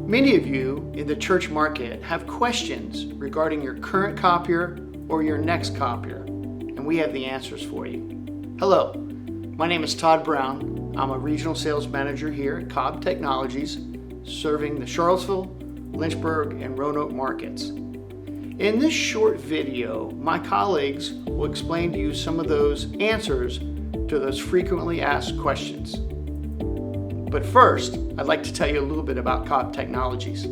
Many of you in the church market have questions regarding your current copier or your next copier, and we have the answers for you. Hello, my name is Todd Brown. I'm a regional sales manager here at Cobb Technologies, serving the Charlottesville, Lynchburg, and Roanoke markets. In this short video, my colleagues will explain to you some of those answers to those frequently asked questions. But first, I'd like to tell you a little bit about Cobb Technologies.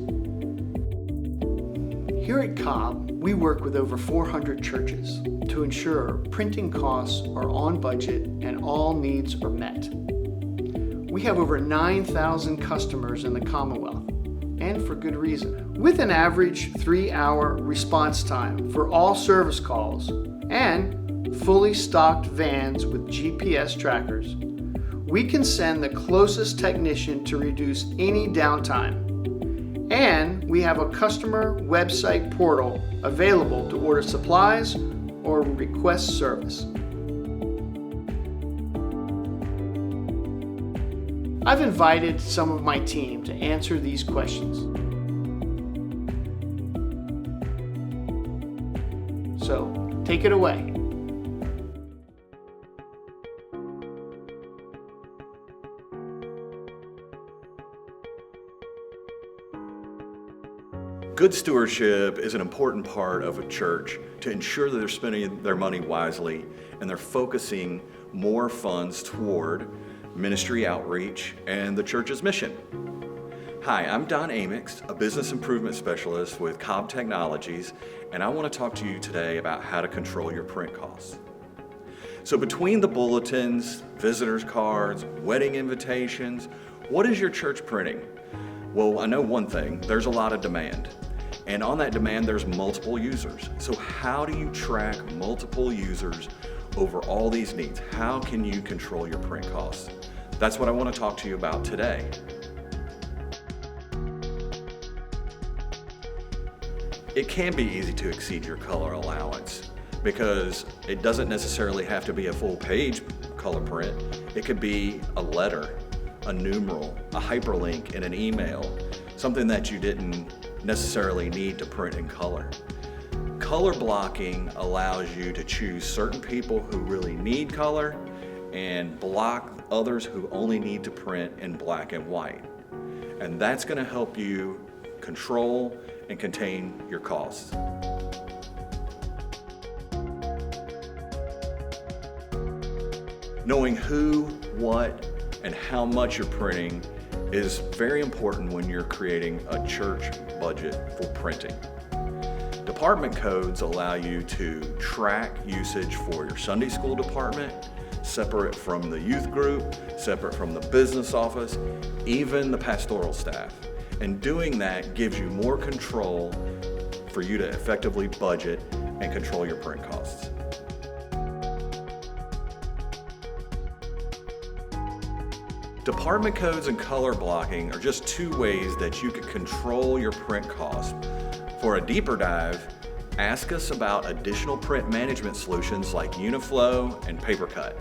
Here at Cobb, we work with over 400 churches to ensure printing costs are on budget and all needs are met. We have over 9,000 customers in the Commonwealth, and for good reason. With an average 3-hour response time for all service calls and fully stocked vans with GPS trackers, we can send the closest technician to reduce any downtime. And we have a customer website portal available to order supplies or request service. I've invited some of my team to answer these questions. So, take it away. Good stewardship is an important part of a church to ensure that they're spending their money wisely and they're focusing more funds toward ministry outreach and the church's mission. Hi, I'm Don Amix, a business improvement specialist with Cobb Technologies, and I want to talk to you today about how to control your print costs. So between the bulletins, visitors cards, wedding invitations, what is your church printing? Well, I know one thing, there's a lot of demand. And on that demand, there's multiple users. So how do you track multiple users over all these needs? How can you control your print costs? That's what I want to talk to you about today. It can be easy to exceed your color allowance because it doesn't necessarily have to be a full page color print. It could be a letter, a numeral, a hyperlink in an email, something that you didn't necessarily need to print in color. Color blocking allows you to choose certain people who really need color and block others who only need to print in black and white. And that's going to help you control and contain your costs. Knowing who, what, and how much you're printing is very important when you're creating a church budget for printing. Department codes allow you to track usage for your Sunday school department, separate from the youth group, separate from the business office, even the pastoral staff. And doing that gives you more control for you to effectively budget and control your print costs. Department codes and color blocking are just two ways that you can control your print costs. For a deeper dive, ask us about additional print management solutions like Uniflow and PaperCut.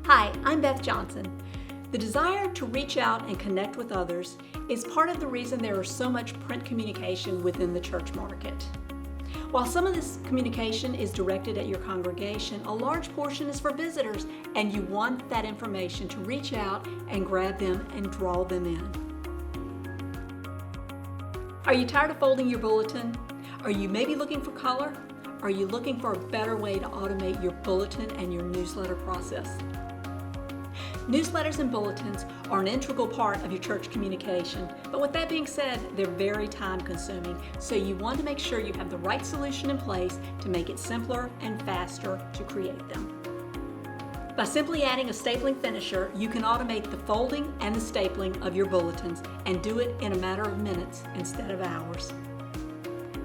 Hi, I'm Beth Johnson. The desire to reach out and connect with others is part of the reason there is so much print communication within the church market. While some of this communication is directed at your congregation, a large portion is for visitors, and you want that information to reach out and grab them and draw them in. Are you tired of folding your bulletin? Are you maybe looking for color? Are you looking for a better way to automate your bulletin and your newsletter process? Newsletters and bulletins are an integral part of your church communication, but with that being said, they're very time-consuming, so you want to make sure you have the right solution in place to make it simpler and faster to create them. By simply adding a stapling finisher, you can automate the folding and the stapling of your bulletins and do it in a matter of minutes instead of hours.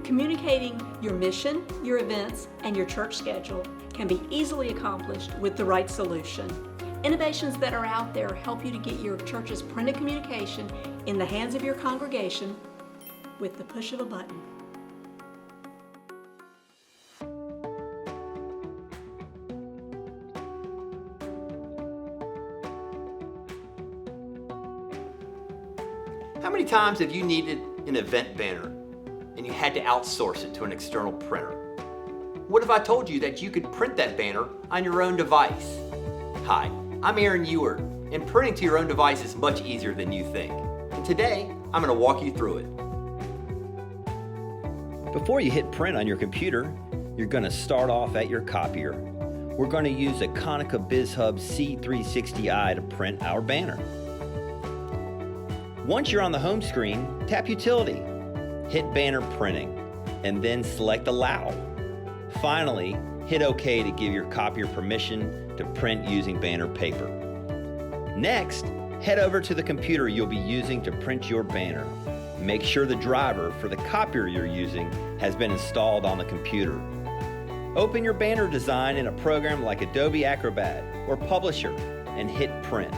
Communicating your mission, your events, and your church schedule can be easily accomplished with the right solution. Innovations that are out there help you to get your church's printed communication in the hands of your congregation with the push of a button. How many times have you needed an event banner and you had to outsource it to an external printer? What if I told you that you could print that banner on your own device? Hi, I'm Aaron Ewert, and printing to your own device is much easier than you think. And today, I'm going to walk you through it. Before you hit print on your computer, you're going to start off at your copier. We're going to use a Konica BizHub C360i to print our banner. Once you're on the home screen, tap Utility, hit Banner Printing, and then select Allow. Finally, hit OK to give your copier permission to print using banner paper. Next, head over to the computer you'll be using to print your banner. Make sure the driver for the copier you're using has been installed on the computer. Open your banner design in a program like Adobe Acrobat or Publisher and hit Print.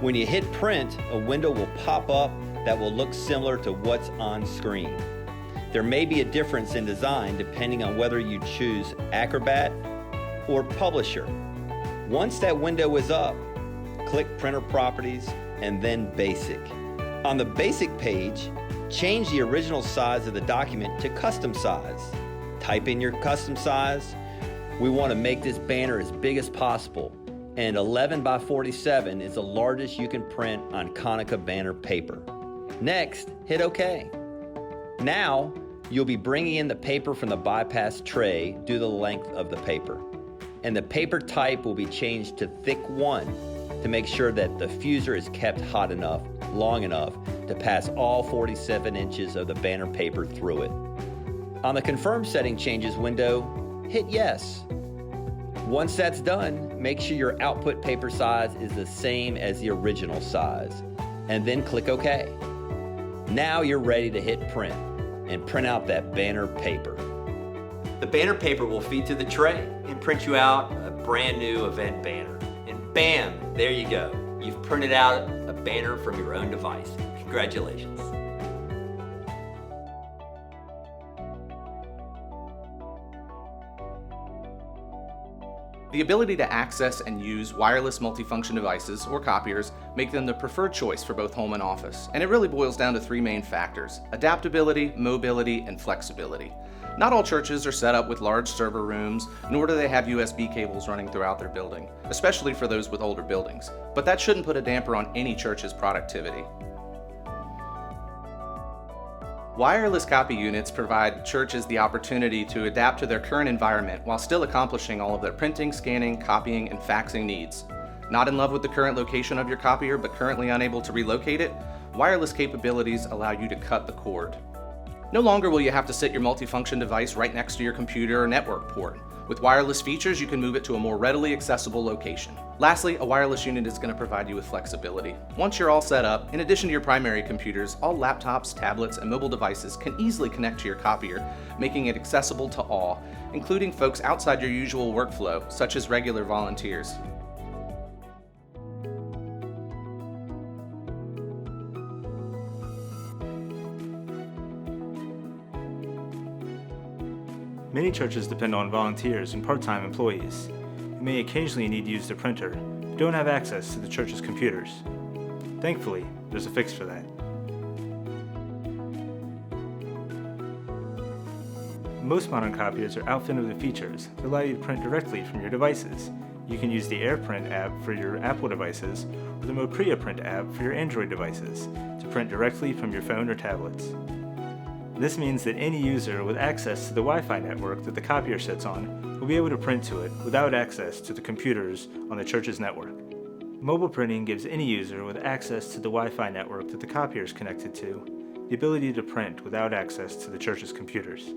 When you hit Print, a window will pop up that will look similar to what's on screen. There may be a difference in design depending on whether you choose Acrobat or Publisher. Once that window is up, click Printer Properties and then Basic. On the Basic page, change the original size of the document to custom size. Type in your custom size. We want to make this banner as big as possible, and 11 by 47 is the largest you can print on Konica banner paper. Next, hit OK. Now, you'll be bringing in the paper from the bypass tray due to the length of the paper. And the paper type will be changed to thick 1 to make sure that the fuser is kept hot enough, long enough to pass all 47 inches of the banner paper through it. On the Confirm Setting Changes window, hit Yes. Once that's done, make sure your output paper size is the same as the original size, and then click OK. Now you're ready to hit Print and print out that banner paper. The banner paper will feed to the tray and print you out a brand new event banner. And bam, there you go. You've printed out a banner from your own device. Congratulations. The ability to access and use wireless multifunction devices or copiers make them the preferred choice for both home and office, and it really boils down to three main factors: adaptability, mobility, and flexibility. Not all churches are set up with large server rooms, nor do they have USB cables running throughout their building, especially for those with older buildings, but that shouldn't put a damper on any church's productivity. Wireless copy units provide churches the opportunity to adapt to their current environment while still accomplishing all of their printing, scanning, copying, and faxing needs. Not in love with the current location of your copier but currently unable to relocate it? Wireless capabilities allow you to cut the cord. No longer will you have to sit your multifunction device right next to your computer or network port. With wireless features, you can move it to a more readily accessible location. Lastly, a wireless unit is going to provide you with flexibility. Once you're all set up, in addition to your primary computers, all laptops, tablets, and mobile devices can easily connect to your copier, making it accessible to all, including folks outside your usual workflow, such as regular volunteers. Many churches depend on volunteers and part-time employees, who may occasionally need to use the printer, but don't have access to the church's computers. Thankfully, there's a fix for that. Most modern copiers are outfitted with features that allow you to print directly from your devices. You can use the AirPrint app for your Apple devices or the Mopria Print app for your Android devices to print directly from your phone or tablets. This means that any user with access to the Wi-Fi network that the copier sits on will be able to print to it without access to the computers on the church's network. Mobile printing gives any user with access to the Wi-Fi network that the copier is connected to the ability to print without access to the church's computers.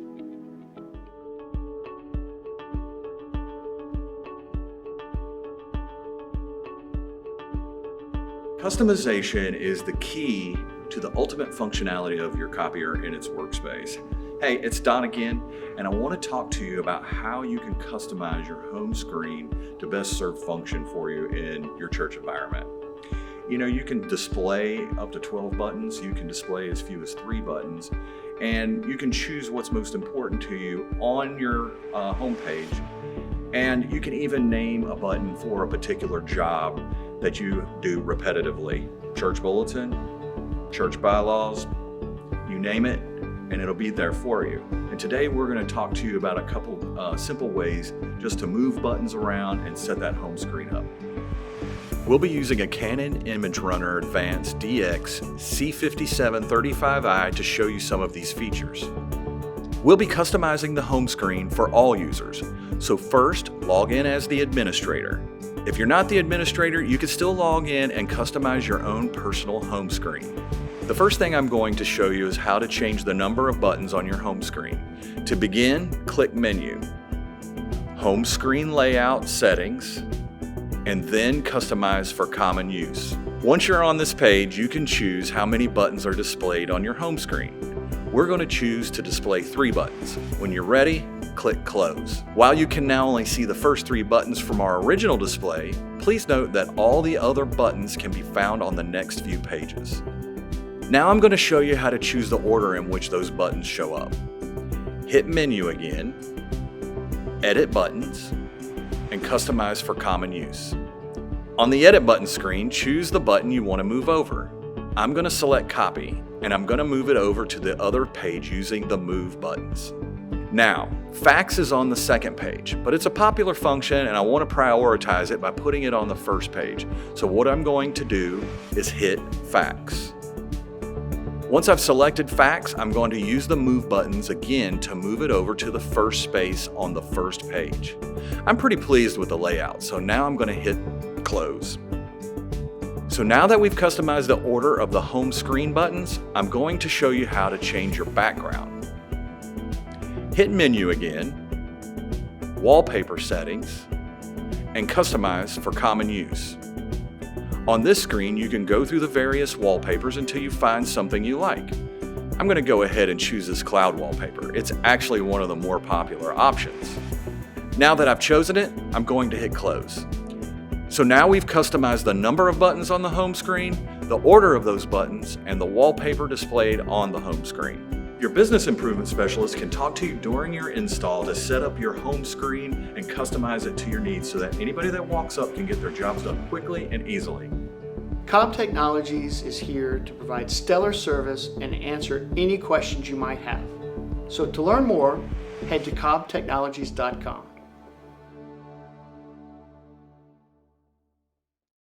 Customization is the key to the ultimate functionality of your copier in its workspace. Hey, it's Don again, and I want to talk to you about how you can customize your home screen to best serve function for you in your church environment. You know, you can display up to 12 buttons, you can display as few as 3 buttons, and you can choose what's most important to you on your home page. And you can even name a button for a particular job that you do repetitively. Church bulletin, church bylaws, you name it, and it'll be there for you. And today we're going to talk to you about a couple simple ways just to move buttons around and set that home screen up. We'll be using a Canon Image Runner Advanced DX C5735i to show you some of these features. We'll be customizing the home screen for all users. So first, log in as the administrator. If you're not the administrator, you can still log in and customize your own personal home screen. The first thing I'm going to show you is how to change the number of buttons on your home screen. To begin, click Menu, Home Screen Layout Settings, and then Customize for Common Use. Once you're on this page, you can choose how many buttons are displayed on your home screen. We're going to choose to display 3 buttons. When you're ready, click Close. While you can now only see the first 3 buttons from our original display, please note that all the other buttons can be found on the next few pages. Now I'm going to show you how to choose the order in which those buttons show up. Hit Menu again, Edit Buttons, and Customize for Common Use. On the Edit Button screen, choose the button you want to move over. I'm going to select Copy, and I'm going to move it over to the other page using the Move buttons. Now, Fax is on the second page, but it's a popular function and I want to prioritize it by putting it on the first page. So what I'm going to do is hit Fax. Once I've selected Fax, I'm going to use the Move buttons again to move it over to the first space on the first page. I'm pretty pleased with the layout, so now I'm going to hit Close. So now that we've customized the order of the home screen buttons, I'm going to show you how to change your background. Hit Menu again, Wallpaper Settings, and Customize for Common Use. On this screen, you can go through the various wallpapers until you find something you like. I'm going to go ahead and choose this cloud wallpaper. It's actually one of the more popular options. Now that I've chosen it, I'm going to hit Close. So now we've customized the number of buttons on the home screen, the order of those buttons, and the wallpaper displayed on the home screen. Your business improvement specialist can talk to you during your install to set up your home screen and customize it to your needs so that anybody that walks up can get their jobs done quickly and easily. Cobb Technologies is here to provide stellar service and answer any questions you might have. So to learn more, head to cobbtechnologies.com.